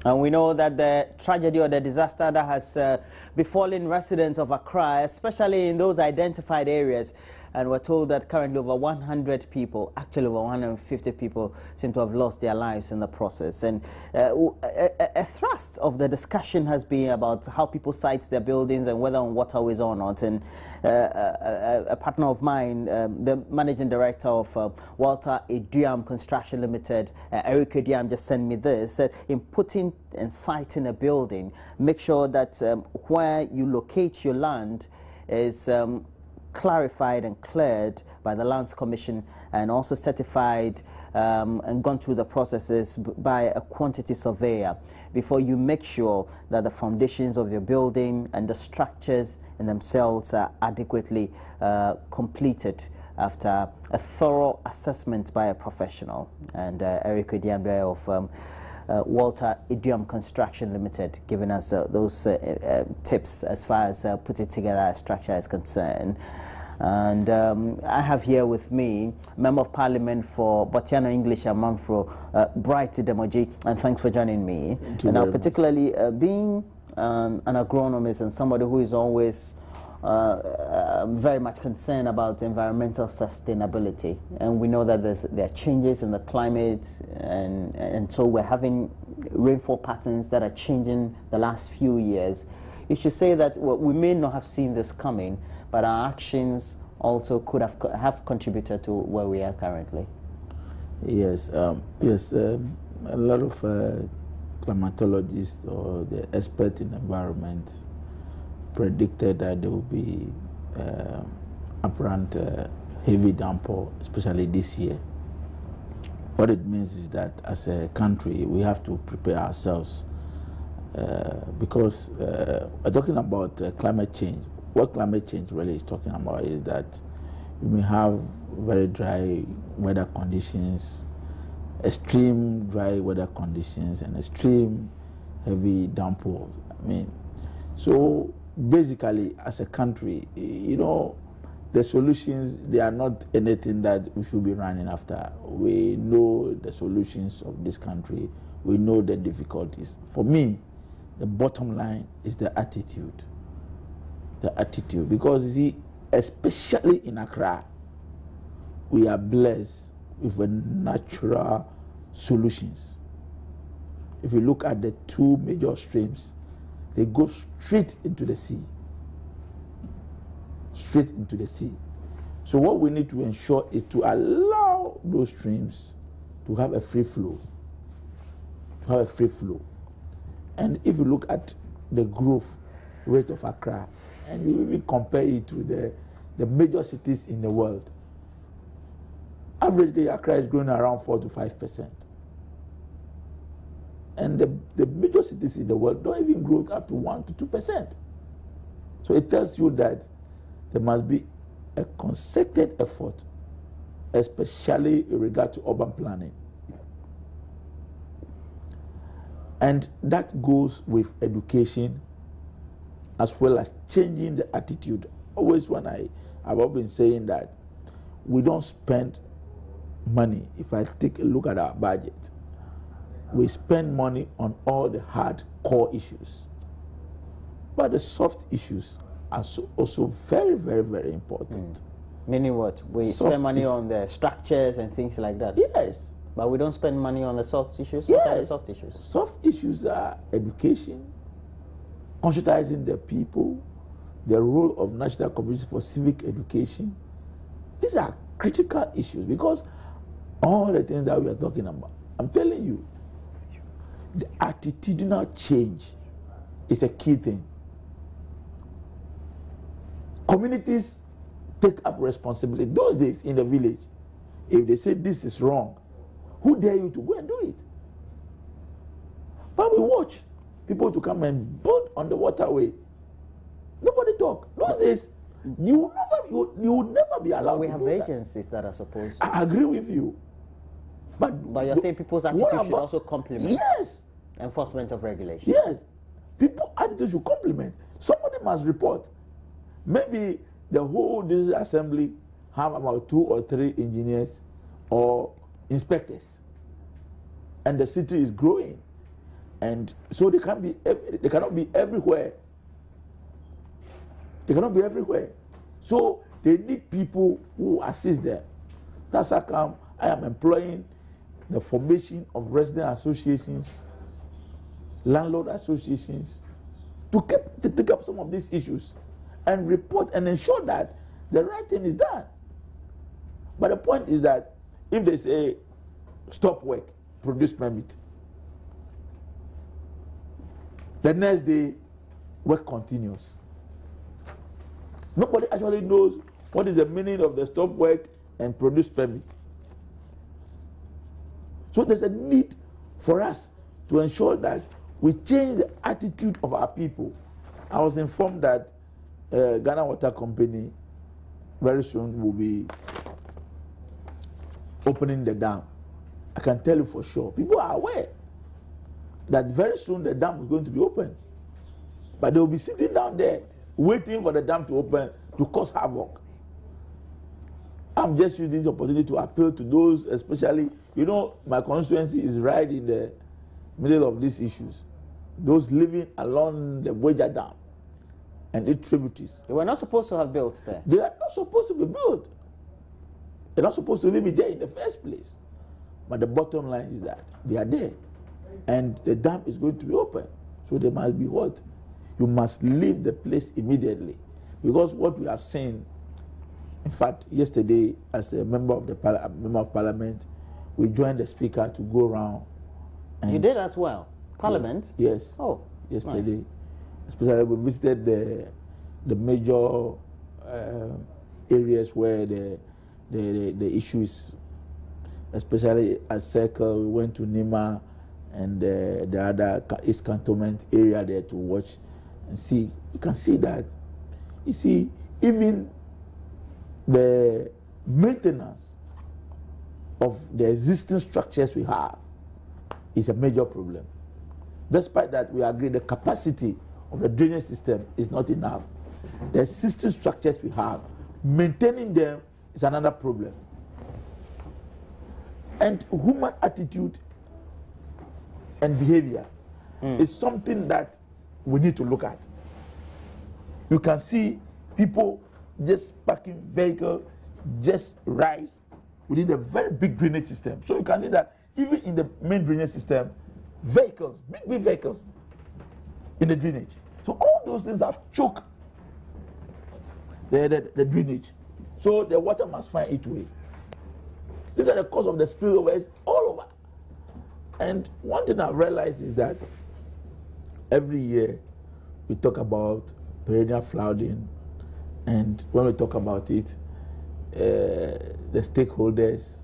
And we know that the tragedy or the disaster that has befallen residents of Accra, especially in those identified areas, and we're told that currently over 100 people, actually over 150 people, seem to have lost their lives in the process. And a thrust of the discussion has been about how people site their buildings and whether on waterways or not. And a partner of mine, the managing director of Walter Eduam Construction Limited, Eric Eduam, just sent me this. In putting and siting a building, make sure that where you locate your land is clarified and cleared by the Lands Commission, and also certified and gone through the processes by a quantity surveyor before you make sure that the foundations of your building and the structures in themselves are adequately completed after a thorough assessment by a professional. And Eric Odiambe of Walter Eduam Construction Limited giving us those tips as far as putting together a structure is concerned. And I have here with me Member of Parliament for Botiano English and Manfro, Bright Demoji, and thanks for joining me. Thank you and now, very particularly being an agronomist and somebody who is always very much concerned about environmental sustainability, and we know that there are changes in the climate, and so we're having rainfall patterns that are changing the last few years. You should say that we may not have seen this coming, but our actions also could have contributed to where we are currently. Yes, a lot of climatologists or the experts in environment predicted that there will be apparent heavy downpour, especially this year. What it means is that as a country, we have to prepare ourselves because we're talking about climate change. What climate change really is talking about is that you may have very dry weather conditions, extreme dry weather conditions, and extreme heavy downpours. I mean, so basically, as a country, you know, the solutions, they are not anything that we should be running after. We know the solutions of this country. We know the difficulties. For me, the bottom line is the attitude. The attitude, because you see, especially in Accra, we are blessed with natural solutions. If you look at the two major streams, they go straight into the sea. Straight into the sea. So what we need to ensure is to allow those streams to have a free flow. To have a free flow. And if you look at the growth rate of Accra, and you even compare it to the major cities in the world, averagely Accra is growing around 4 to 5%. And the major cities in the world don't even grow up to 1 to 2%. So it tells you that there must be a concerted effort, especially in regard to urban planning. And that goes with education, as well as changing the attitude. Always when I've always been saying that we don't spend money. If I take a look at our budget, we spend money on all the hard core issues. But the soft issues are also very, very, very important. Meaning what? We spend money on the structures and things like that? Yes. But we don't spend money on the soft issues? Yes. What are the soft issues? Soft issues are education, conscientizing the people, the role of national communities for civic education. These are critical issues because all the things that we are talking about, I'm telling you, the attitudinal change is a key thing. Communities take up responsibility. Those days in the village, if they say this is wrong, who dare you to go and do it? But we watch people to come and build on the waterway. Nobody talk. Those days, you would never be allowed we to have do agencies that are supposed to. I agree with you. But you're saying people's attitude should also complement yes. enforcement of regulation. Yes. People's attitude should complement. Somebody must report. Maybe the whole district assembly have about 2 or 3 engineers or inspectors. and the city is growing, and so they cannot be everywhere. They cannot be everywhere. So they need people who assist them. That's how come I am employing the formation of resident associations, landlord associations, to take up some of these issues and report and ensure that the right thing is done. But the point is that if they say stop work, produce permit, the next day work continues. Nobody actually knows what is the meaning of the stop work and produce permit. So there's a need for us to ensure that we change the attitude of our people. I was informed that Ghana Water Company very soon will be opening the dam. I can tell you for sure. People are aware that very soon the dam is going to be open. But they will be sitting down there waiting for the dam to open to cause havoc. I'm just using this opportunity to appeal to those, especially, you know, my constituency is right in the middle of these issues. Those living along the Weja Dam and its tributaries. They were not supposed to have built there. They are not supposed to be built. They're not supposed to live there in the first place. But the bottom line is that they are there. And the dam is going to be open. So they must be what? You must leave the place immediately. Because what we have seen, in fact, yesterday, as a member of Parliament, we joined the Speaker to go around. And you did as well? Parliament? Yes. Oh, yesterday. Nice. Especially we visited the major areas where the issues, especially at Circle, we went to Nima and the other East Cantonment area there to watch and see. You can see that, you see, even the maintenance of the existing structures we have is a major problem. Despite that, we agree the capacity of the drainage system is not enough. The existing structures we have, maintaining them is another problem. And human attitude and behavior is something that we need to look at. You can see people just parking vehicles, just rise within a very big drainage system. So you can see that even in the main drainage system, vehicles, big vehicles in the drainage. So all those things have choked the drainage. So the water must find its way. These are the cause of the spillovers all over. And one thing I've realized is that every year we talk about perennial flooding, and when we talk about it, the stakeholders,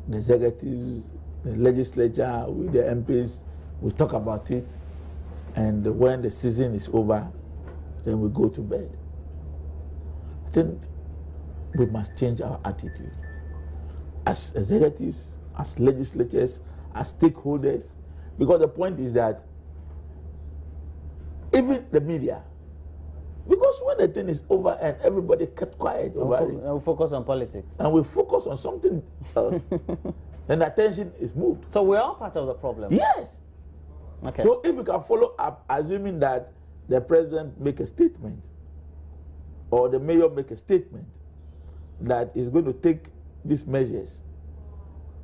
the executives, the legislature, with the MPs, we talk about it, and when the season is over, then we go to bed. I think we must change our attitude. As executives, as legislators, as stakeholders, because the point is that even the media, because when the thing is over and everybody kept quiet over it, and we focus on politics, and we focus on something else, then attention is moved. So we're all part of the problem. Yes. Okay. So if we can follow up, assuming that the president make a statement, or the mayor make a statement that is going to take these measures,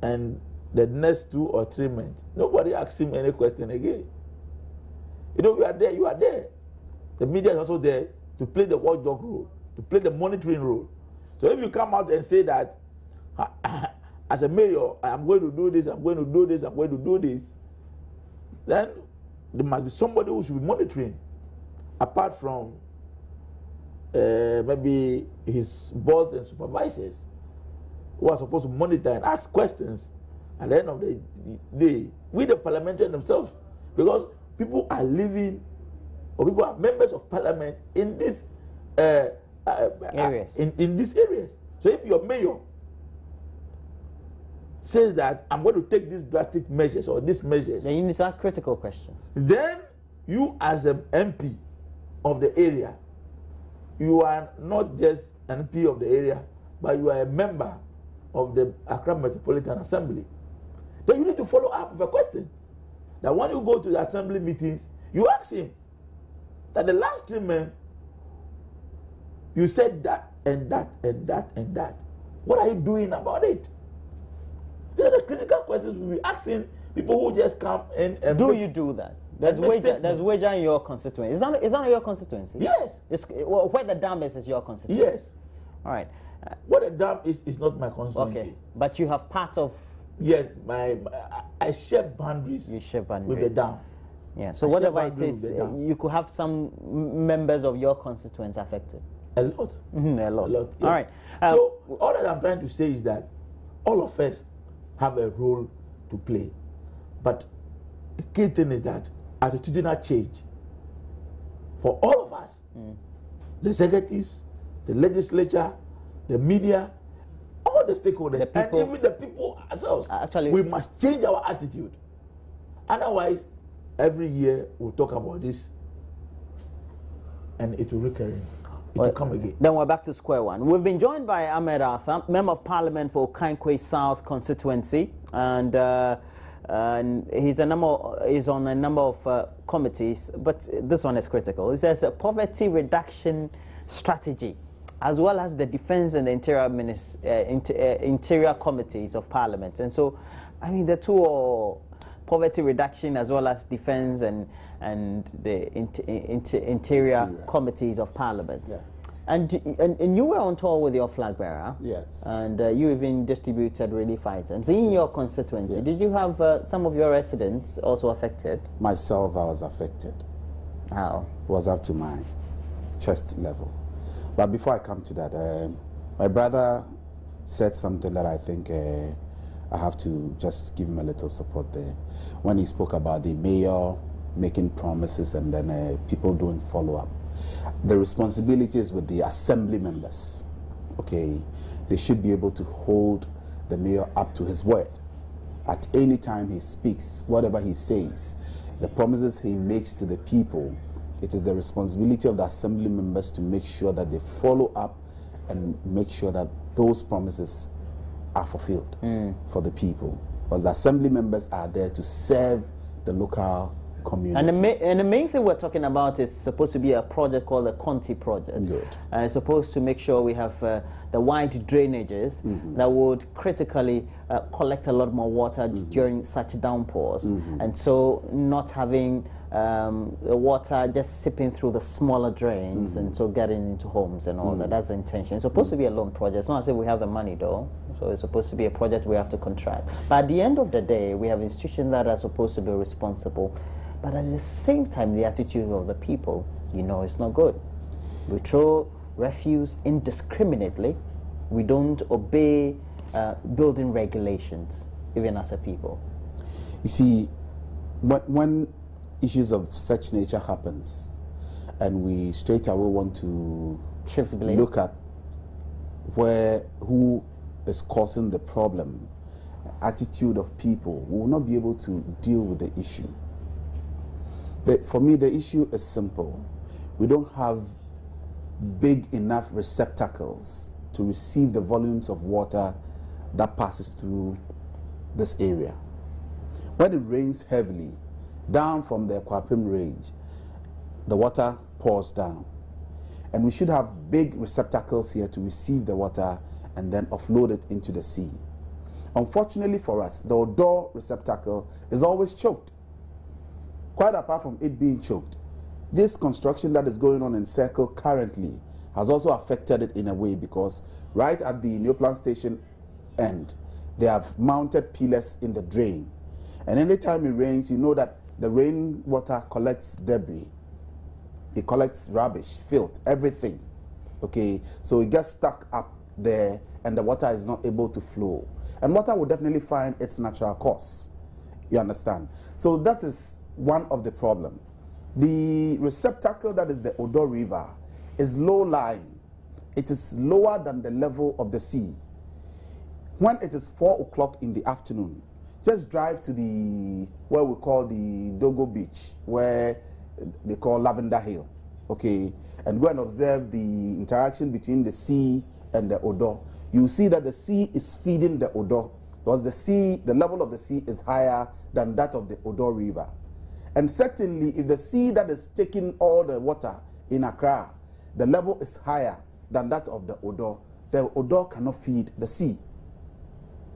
and the next 2 or 3 months, nobody asks him any question again. You know, we are there, you are there. The media is also there to play the watchdog role, to play the monitoring role. So if you come out and say that, as a mayor, I'm going to do this, I'm going to do this, I'm going to do this, then there must be somebody who should be monitoring, apart from maybe his boss and supervisors, who are supposed to monitor and ask questions at the end of the day with the parliamentarians themselves, because people are living, or people are members of parliament in these areas. In these areas. So if your mayor says that I'm going to take these drastic measures or these measures, then you need to ask critical questions. Then you, as an MP of the area, you are not just an MP of the area, but you are a member of the Accra Metropolitan Assembly. then you need to follow up with a question. That when you go to the assembly meetings, you ask him that the last 3 months, you said that and that and that and that. What are you doing about it? These are the critical questions we'll be asking people who just come in and do you do that? There's wager in your constituency. Is that your constituency? Yes. Where the dam is your constituency? Yes. All right. What the dam is not my constituency. Okay. But you have part of... Yes, I share boundaries. You share boundaries with the dam. Yeah. So whatever it is, you could have some members of your constituents affected. A lot. Mm-hmm, a lot. Yes. All right. So all that I'm trying to say is that all of us have a role to play. But the key thing is that attitudinal change for all of us, the executives, the legislature, the media, all the stakeholders, and even the people ourselves. Actually, we must change our attitude. Otherwise, every year we'll talk about this and it will recur. It will come again. Then we're back to square one. We've been joined by Ahmed Arthur, Member of Parliament for Kankwe South constituency, and he's on a number of committees, but this one is critical. It says a poverty reduction strategy, as well as the defense and the interior committees of Parliament. And so, I mean, the two are poverty reduction as well as defense and the interior committees of Parliament. Yeah. And you were on tour with your flag bearer. Yes. And you even distributed relief items in your constituency. Yes. Did you have some of your residents also affected? Myself, I was affected. How? It was up to my chest level. But before I come to that, my brother said something that I think I have to just give him a little support there. When he spoke about the mayor making promises and then people don't follow up. The responsibility is with the assembly members. Okay, they should be able to hold the mayor up to his word. At any time he speaks, whatever he says, the promises he makes to the people, it is the responsibility of the assembly members to make sure that they follow up and make sure that those promises are fulfilled for the people. Because the assembly members are there to serve the local community. And the main thing we're talking about is supposed to be a project called the Conti project. Good. It's supposed to make sure we have the wide drainages that would critically collect a lot more water during such downpours. And so not having the water just sipping through the smaller drains and so getting into homes and all that. That's the intention. It's supposed to be a loan project. It's not as if we have the money though. So it's supposed to be a project we have to contract. But at the end of the day, we have institutions that are supposed to be responsible. But at the same time, the attitude of the people, you know, it's not good. We throw refuse indiscriminately. We don't obey building regulations, even as a people. You see, when issues of such nature happens, and we straight away want to look at who is causing the problem, attitude of people, we will not be able to deal with the issue. But for me, the issue is simple. We don't have big enough receptacles to receive the volumes of water that passes through this area. When it rains heavily, down from the Kwapim range, the water pours down. And we should have big receptacles here to receive the water and then offload it into the sea. Unfortunately for us, the Odo receptacle is always choked. Quite apart from it being choked, this construction that is going on in Circle currently has also affected it in a way, because right at the Neoplan station end, they have mounted pillars in the drain. And anytime it rains, you know that the rainwater collects debris. It collects rubbish, filth, everything. Okay, so it gets stuck up there and the water is not able to flow. And water will definitely find its natural course. You understand? So that is one of the problems. The receptacle that is the Odo River is low-lying. It is lower than the level of the sea. When it is 4 o'clock in the afternoon, just drive to where we call the Dogo Beach, where they call Lavender Hill, okay, and go and observe the interaction between the sea and the Odo. You see that the sea is feeding the Odo because the sea, the level of the sea is higher than that of the Odo River. And certainly, if the sea that is taking all the water in Accra, the level is higher than that of the Odo cannot feed the sea.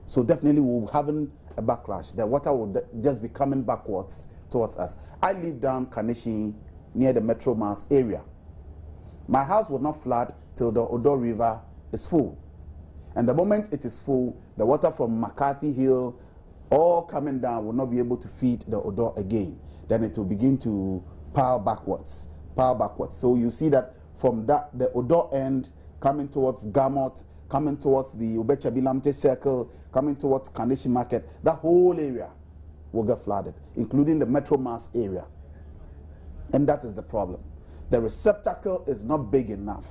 So definitely we're having a backlash. The water will just be coming backwards towards us. I live down Kanishi near the Metro Mass area. My house will not flood till the Odo River is full. And the moment it is full, the water from McCarthy Hill all coming down will not be able to feed the Odo again. Then it will begin to pile backwards. So you see that from that, the Odo end, coming towards Gamot, coming towards the Ubechabilamte Circle, coming towards Kanishi Market, that whole area will get flooded, including the Metro Mass area. And that is the problem. The receptacle is not big enough.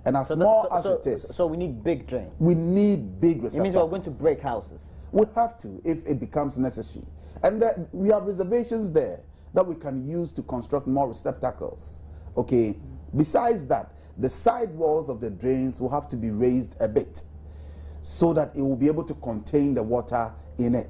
And as small as it is. So we need big drains. We need big receptacles. It means we're going to break houses. We have to, if it becomes necessary. And we have reservations there that we can use to construct more receptacles. Okay. Besides that, the side walls of the drains will have to be raised a bit so that it will be able to contain the water in it.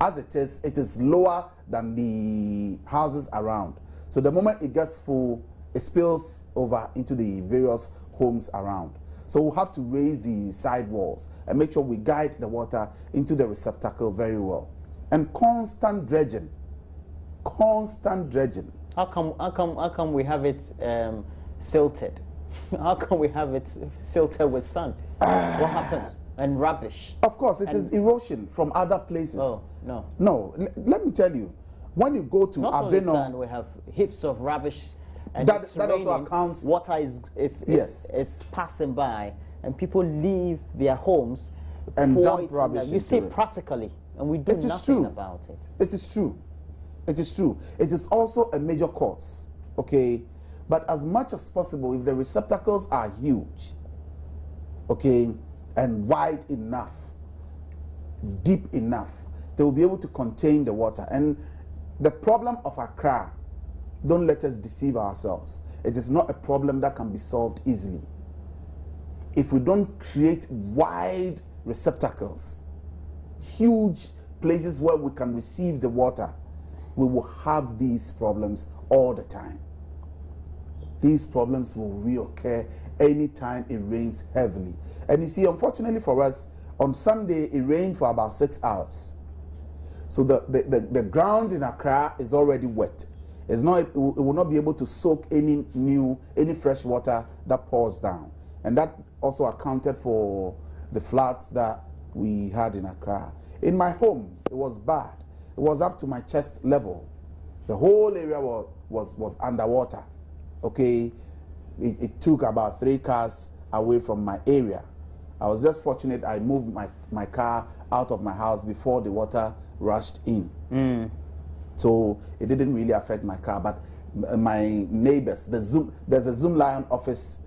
As it is lower than the houses around. So the moment it gets full, it spills over into the various homes around. So we'll have to raise the side walls and make sure we guide the water into the receptacle very well. And constant dredging. Constant dredging. How come we have it silted? How come we have it silted with sand? What happens? And rubbish. Of course, it is erosion from other places. Oh, no. No, let me tell you, when you go to Not Aveno, only sand, we have heaps of rubbish. And that also accounts. Water is passing by, and people leave their homes and dump rubbish. You see practically, and we do nothing about it. It is true. It is true. It is also a major cause. Okay, but as much as possible, if the receptacles are huge, okay, and wide enough, deep enough, they will be able to contain the water. And the problem of Accra, don't let us deceive ourselves. It is not a problem that can be solved easily. If we don't create wide receptacles, huge places where we can receive the water, we will have these problems all the time. These problems will reoccur anytime it rains heavily. And you see, unfortunately for us, on Sunday it rained for about 6 hours. So the ground in Accra is already wet. It will not be able to soak any fresh water that pours down. And that also accounted for the floods that we had in Accra. In my home, it was bad. It was up to my chest level. The whole area was underwater. Okay, it took about 3 cars away from my area. I was just fortunate I moved my car out of my house before the water rushed in. So it didn't really affect my car, but my neighbors, there's a Zoom Lion office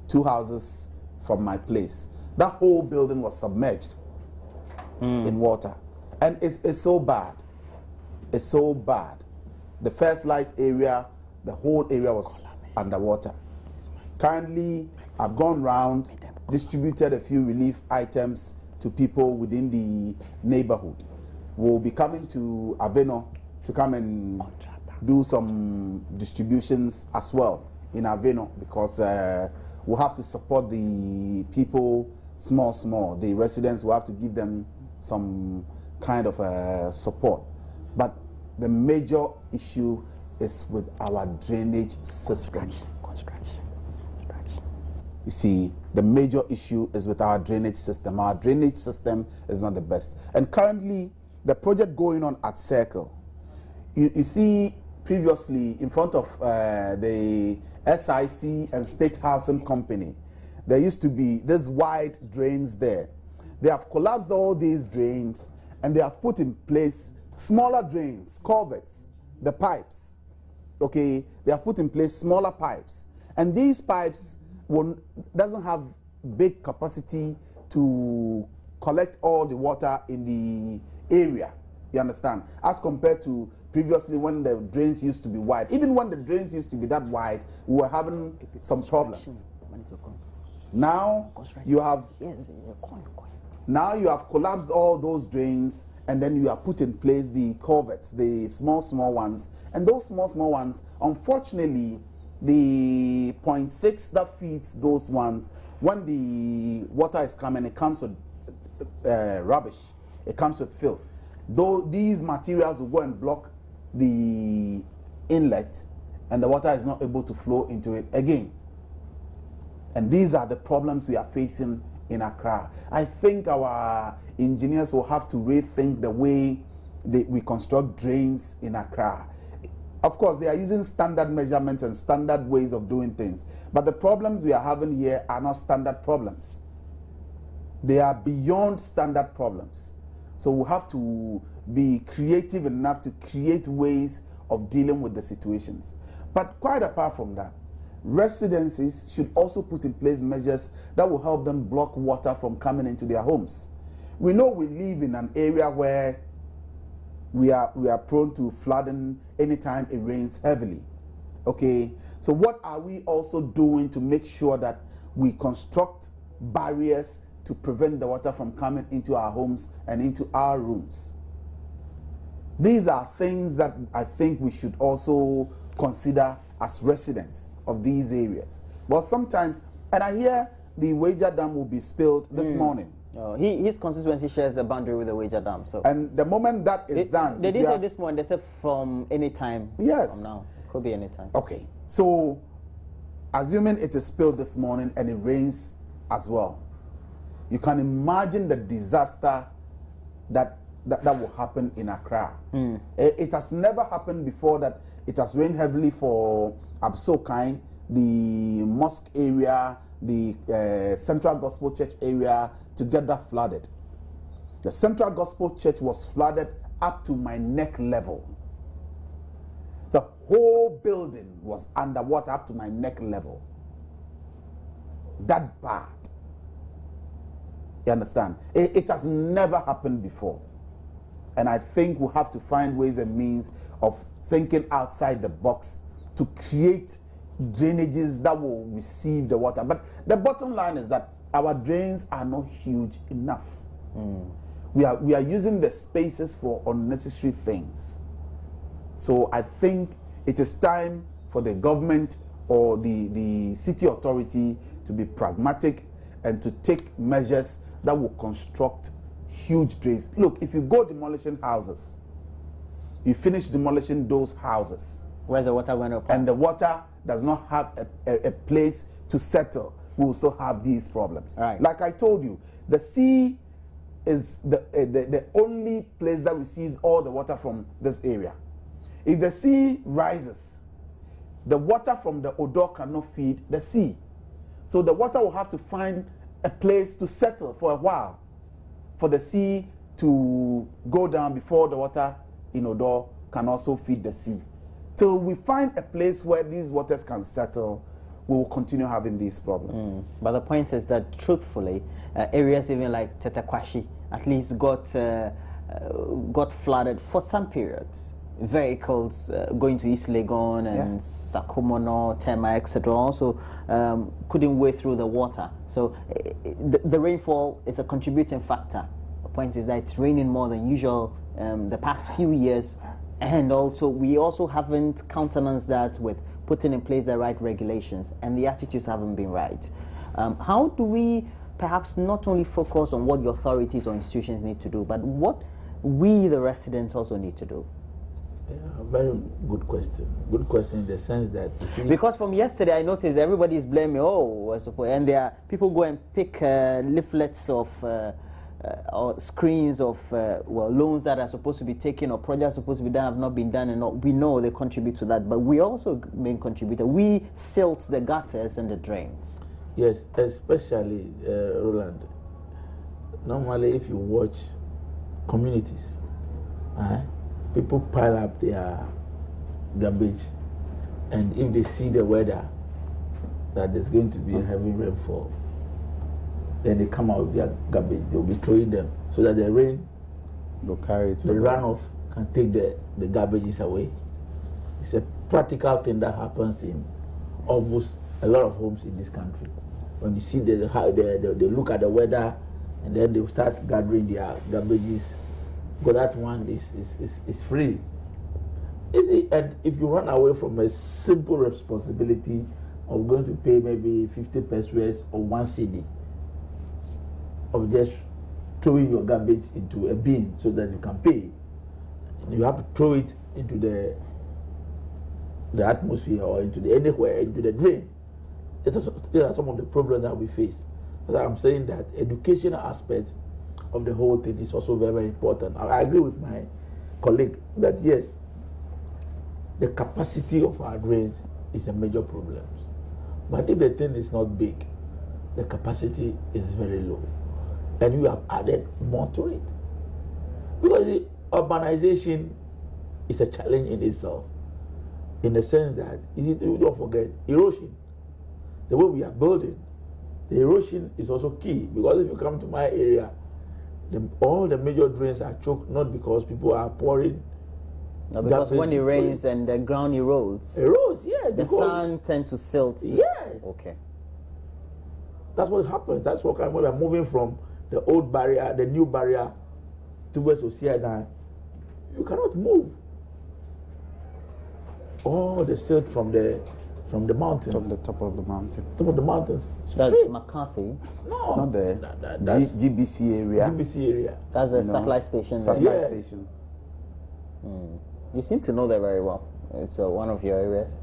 2 houses from my place. That whole building was submerged in water. And it's so bad. It's so bad. The First Light area, the whole area was underwater. Currently, I've gone round, distributed a few relief items to people within the neighborhood. We'll be coming to Aveno to come and do some distributions as well in Aveno, because we'll have to support the people small. The residents will have to give them some kind of support. But the major issue is with our drainage system. Construction. You see, the major issue is with our drainage system. Our drainage system is not the best. And currently, the project going on at Circle, you see previously in front of the SIC and State Housing Company, there used to be these wide drains there. They have collapsed all these drains and they have put in place smaller drains, culverts, the pipes. Okay, they have put in place smaller pipes. And these pipes doesn't have big capacity to collect all the water in the area. You understand? As compared to previously when the drains used to be wide. Even when the drains used to be that wide, we were having some problems. Now you have Now you have collapsed all those drains, and then you have put in place the culverts, the small ones. And those small ones, unfortunately, the 0.6 that feeds those ones, when the water is coming, it comes with rubbish. It comes with filth. Though these materials will go and block the inlet, and the water is not able to flow into it again. And these are the problems we are facing in Accra. I think our engineers will have to rethink the way we construct drains in Accra. Of course, they are using standard measurements and standard ways of doing things. But the problems we are having here are not standard problems. They are beyond standard problems. So we have to be creative enough to create ways of dealing with the situations. But quite apart from that, residences should also put in place measures that will help them block water from coming into their homes. We know we live in an area where we are prone to flooding anytime it rains heavily. Okay, so what are we also doing to make sure that we construct barriers to prevent the water from coming into our homes and into our rooms? These are things that I think we should also consider as residents of these areas. But sometimes, and I hear the Wager Dam will be spilled this morning. Oh, his constituency shares a boundary with the Wager Dam. So, and the moment that is done, they did say this morning. They said from any time. Yes. From now, could be any time. Okay, so assuming it is spilled this morning and it rains as well, you can imagine the disaster that will happen in Accra. It has never happened before that it has rained heavily for Absokain, the mosque area, the Central Gospel Church area, to get that flooded. The Central Gospel Church was flooded up to my neck level. The whole building was underwater up to my neck level. That bad. You understand? It has never happened before. And I think we have to find ways and means of thinking outside the box to create drainages that will receive the water. But the bottom line is that our drains are not huge enough. We are using the spaces for unnecessary things. So I think it is time for the government or the city authority to be pragmatic and to take measures that will construct huge drains. Look, if you go demolishing houses, you finish demolishing those houses, where's the water going to pass? And the water does not have a place to settle, we will still have these problems. Right. Like I told you, the sea is the only place that receives all the water from this area. If the sea rises, the water from the Odo cannot feed the sea. So the water will have to find a place to settle for a while for the sea to go down before the water in Odo can also feed the sea. Till we find a place where these waters can settle, we will continue having these problems. But the point is that, truthfully, areas even like Tetekwashi at least got flooded for some periods. Vehicles going to East Legon and Sakumono, Tema, etc. also couldn't wade through the water. So the rainfall is a contributing factor. The point is that it's raining more than usual the past few years, and also we also haven't countenanced that with putting in place the right regulations, and the attitudes haven't been right. How do we perhaps not only focus on what the authorities or institutions need to do, but what we, the residents, also need to do? Yeah, very good question. Good question in the sense that, you see, because from yesterday I noticed everybody is blaming, I suppose, and there are people go and pick leaflets of or screens of loans that are supposed to be taken or projects supposed to be done have not been done, and we know they contribute to that, but we also main contributor. We silt the gutters and the drains. Yes, especially Roland. Normally, if you watch communities, people pile up their garbage, and if they see the weather that there's going to be a heavy rainfall, then they come out with their garbage. They'll be throwing them so that the rain, they'll carry it. The runoff can take the garbages away. It's a practical thing that happens in almost a lot of homes in this country. When you see they look at the weather and then they start gathering their garbages, because that one is free. You see, and if you run away from a simple responsibility of going to pay maybe 50 pesos or 1 cedi, of just throwing your garbage into a bin so that you can pay, and you have to throw it into the atmosphere or into the anywhere, into the drain. These are some of the problems that we face. So I'm saying that educational aspect of the whole thing is also very, very important. I agree with my colleague that yes, the capacity of our drains is a major problem. But if the thing is not big, the capacity is very low. And you have added more to it. Because the urbanization is a challenge in itself. In the sense that, don't forget, erosion. The way we are building, the erosion is also key. Because if you come to my area, all the major drains are choked, not because people are pouring. No, because when it rains and the ground erodes. Erodes, yeah. The sand tends to silt. Yes. Okay. That's what happens. That's what when we're moving from the old barrier, the new barrier, towards Oceania, you cannot move. All the silt from the mountains. From the top of the mountain. Top of the mountains. That's McCarthy? No. Not the that's GBC area. GBC area. That's a satellite station. Satellite Yes. station. You seem to know that very well. It's one of your areas.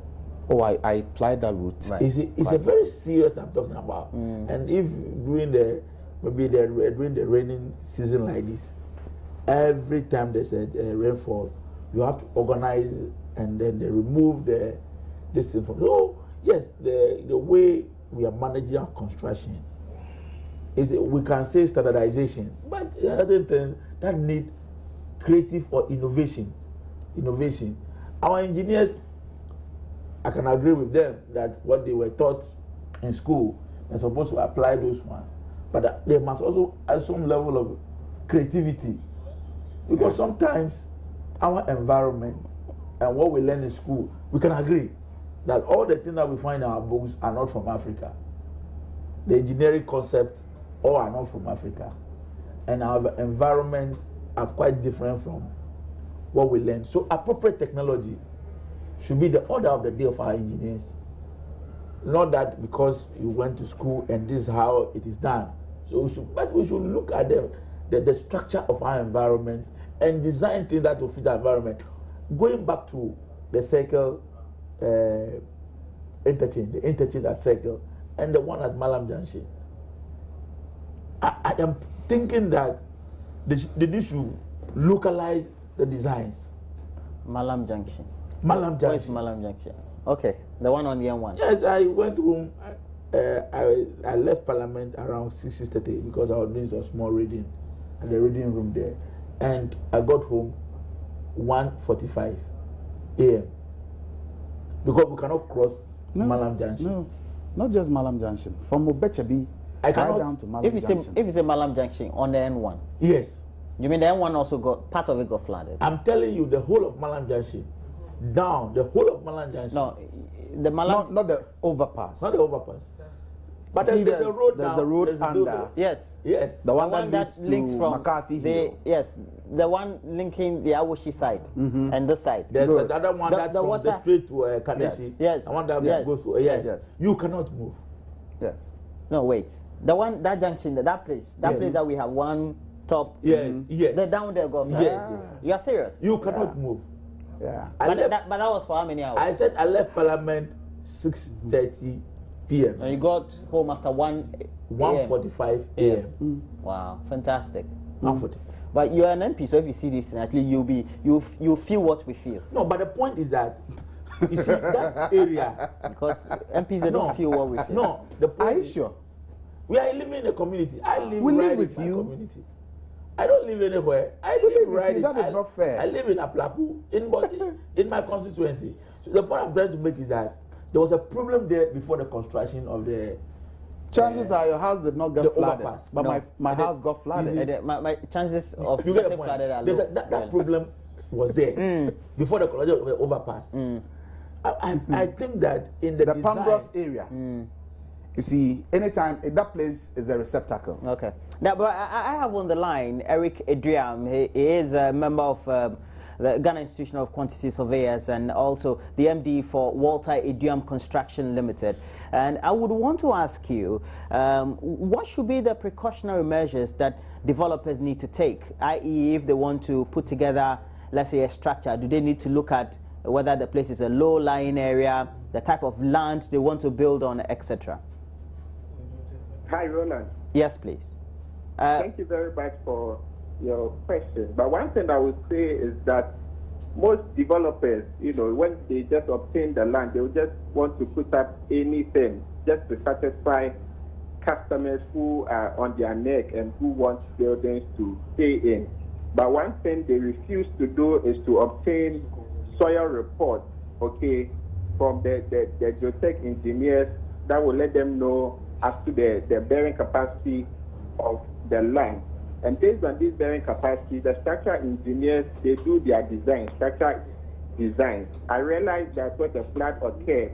Oh, I applied that route. Right. It's a very serious I'm talking about. And if during the raining season like this, every time there's a rainfall, you have to organize and then they remove this thing from. So yes, the way we are managing our construction is we can say standardization, but other things that need creative or innovation. Our engineers, I can agree with them that what they were taught in school, they're supposed to apply those ones. But they must also have some level of creativity. Because sometimes our environment and what we learn in school, we can agree that all the things that we find in our books are not from Africa. The engineering concepts all are not from Africa. And our environment are quite different from what we learn. So appropriate technology should be the order of the day of our engineers. Not that because you went to school and this is how it is done. So we should look at the structure of our environment and design things that will fit the environment. Going back to the circle interchange, the interchange at Circle, and the one at Malam Junction, I am thinking that they should localize the designs. Malam Junction. Malam Junction. Where's Malam Junction? Okay, the one on the M1. Yes, I went home. I left Parliament around 6:30 because I was doing some small reading at the reading room there, and I got home 1:45 a.m. because we cannot cross Malam Junction. No, not just Malam Junction. From Obechabi I cannot, right down to Malam Junction. If you say Malam Junction on the N1, yes. You mean the M1 also got part of it got flooded? I'm telling you, the whole of Malam Junction, down the whole of Malam Junction. No, the Malam. Not the overpass. Not the overpass. But See, there's a road there's down. the road there's under. Yes. Yes. The one that links to from McCarthy Hill. Yes, the one linking the Awoshi side and this side. There's Good. another one that's from water. the street to Kaneshi. Yes. Yes. The one that Yes. goes to yes. Yes. You cannot move. Yes. No, wait. The one that junction, that place, Yes. that we have one top. Yeah. Yes. The down there got Yes, flooded. yes. You are serious? You cannot move. Yeah. But that was for how many hours? I said I left Parliament 6:30 p.m. And you got home after 1:45 a.m. Wow, fantastic. 1:45. But you're an MP, so if you see this, at least you'll feel what we feel. No, but the point is that you see that area Because MPs they don't feel what we feel. No, the point Are you is, sure? we are living in a community. I live We live right with in you. my community. I don't live anywhere. I We live live with right you. in, That is not fair. I live in Aplaku, in my constituency. So the point I'm trying to make is that there was a problem there before the construction of the Chances are your house did not the get flooded, overpass. but No. my house got flooded. My chances of you get the getting point. flooded are There's low. that problem was there before the construction of the overpass. I think that in the The design, Pangos area You see, anytime that place is a receptacle. Okay. Now, but I have on the line Eric Adriam. He is a member of the Ghana Institution of Quantity Surveyors and also the MD for Walter Adriam Construction Limited. And I would want to ask you, what should be the precautionary measures that developers need to take, i.e. if they want to put together, let's say, a structure, do they need to look at whether the place is a low-lying area, the type of land they want to build on, etc.? Hi, Roland. Yes, please. Thank you very much for your question. But one thing I would say is that most developers, you know, when they just obtain the land, they will just want to put up anything just to satisfy customers who are on their neck and who want buildings to stay in. But one thing they refuse to do is to obtain soil reports, okay, from the geotech engineers that will let them know as to the bearing capacity of the land. And based on this bearing capacity, the structural engineers, they do their design, structural designs. I realized that when the flood occurred,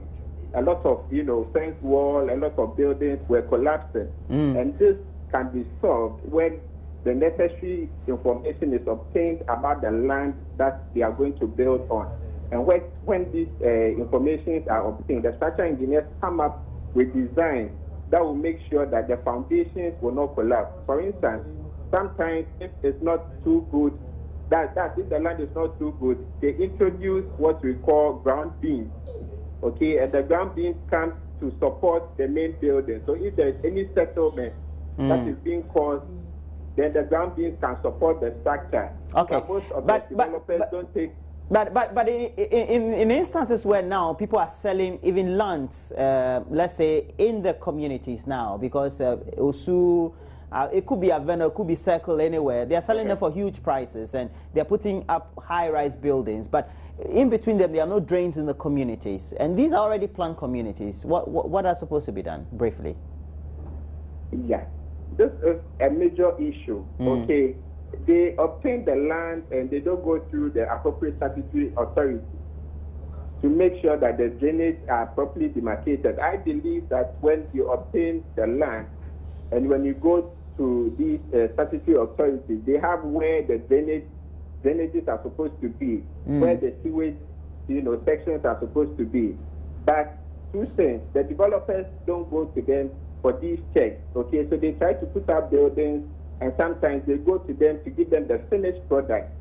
a lot of, you know, fence wall, a lot of buildings were collapsing. And this can be solved when the necessary information is obtained about the land that they are going to build on. And when these informations are obtained, the structural engineers come up with designs that will make sure that the foundations will not collapse. For instance, sometimes if it's not too good, that if the land is not too good, they introduce what we call ground beams. Okay, and the ground beams come to support the main building. So if there's any settlement that is being caused, then the ground beams can support the structure. Okay, but most of the developers don't take. But in instances where now people are selling even lands, let's say in the communities now, because Osu, it could be Avena, it could be Circle, anywhere. They are selling them for huge prices and they are putting up high-rise buildings. But in between them, there are no drains in the communities. And these are already planned communities. What are supposed to be done, briefly? Yeah, this is a major issue, okay? They obtain the land and they don't go through the appropriate statutory authority to make sure that the drainage are properly demarcated. I believe that when you obtain the land and when you go to these statutory authorities, they have where the drainages are supposed to be, where the sewage, you know, sections are supposed to be. But two things, the developers don't go to them for these checks, okay? So they try to put up buildings and sometimes they go to them to give them the finished product.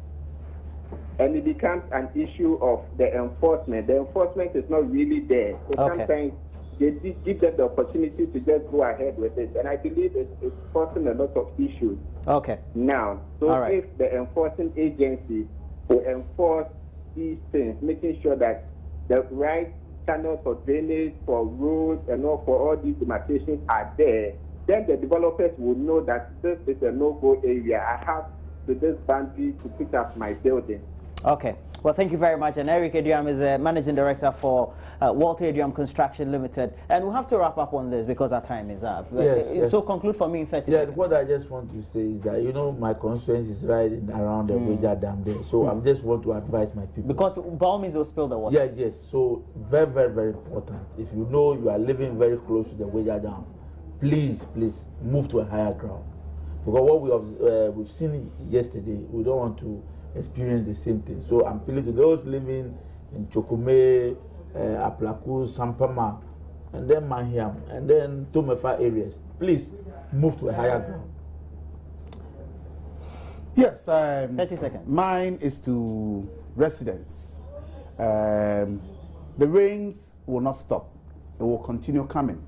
And it becomes an issue of the enforcement. The enforcement is not really there. So sometimes they give them the opportunity to just go ahead with it. And I believe it's causing a lot of issues now. So if the enforcing agency will enforce these things, making sure that the right channels for drainage, for roads, and all for all these demarcations are there, then the developers will know that this is a no-go area. I have to this boundary to put up my building. Okay. Well, thank you very much. And Eric Adriam is the Managing Director for Walter Adriam Construction Limited. And we'll have to wrap up on this because our time is up. Yes. So conclude for me in 30 seconds. What I just want to say is that, you know, my constituency is right around the Weja Dam there. So I just want to advise my people. Because by all means, they'll spill the water. Yes. So very, very, very important. If you know you are living very close to the Weja Dam, please move to a higher ground. Because what we've seen yesterday, we don't want to experience the same thing. So I'm appealing to those living in Chokume, Aplaku, Sampama, and then Mahiam, and then Tomefa areas. Please move to a higher ground. Yes. 30 seconds. Mine is to residents. The rains will not stop. It will continue coming.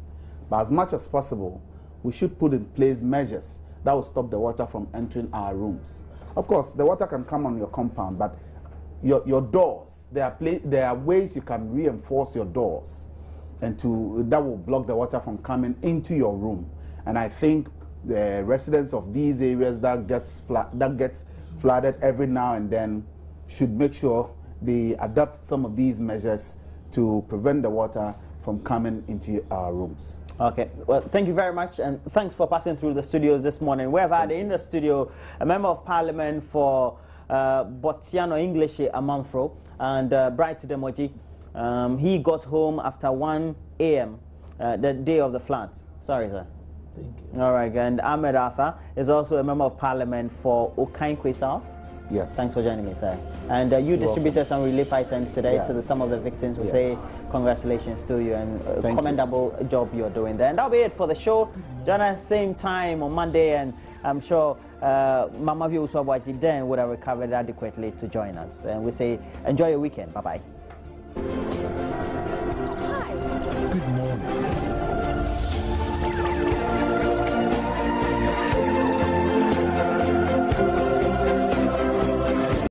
But as much as possible, we should put in place measures that will stop the water from entering our rooms. Of course, the water can come on your compound, but your doors, there are ways you can reinforce your doors and that will block the water from coming into your room. And I think the residents of these areas that gets flooded every now and then should make sure they adopt some of these measures to prevent the water from coming into our rooms. Okay, well, thank you very much, and thanks for passing through the studios this morning. We have had in the studio a member of parliament for Botiano English Amanfro and Bright Demoji. He got home after 1 a.m. the day of the floods. Sorry, sir. Thank you. All right, and Ahmed Arthur is also a member of parliament for Okain Kwesau. Yes. Thanks for joining me, sir. And you distributed some relief items today to some of the victims. We say congratulations to you and commendable job you're doing there. And that'll be it for the show. Join us same time on Monday, and I'm sure Mama View Swabwaji then would have recovered adequately to join us. And we say enjoy your weekend. Bye-bye. Good morning.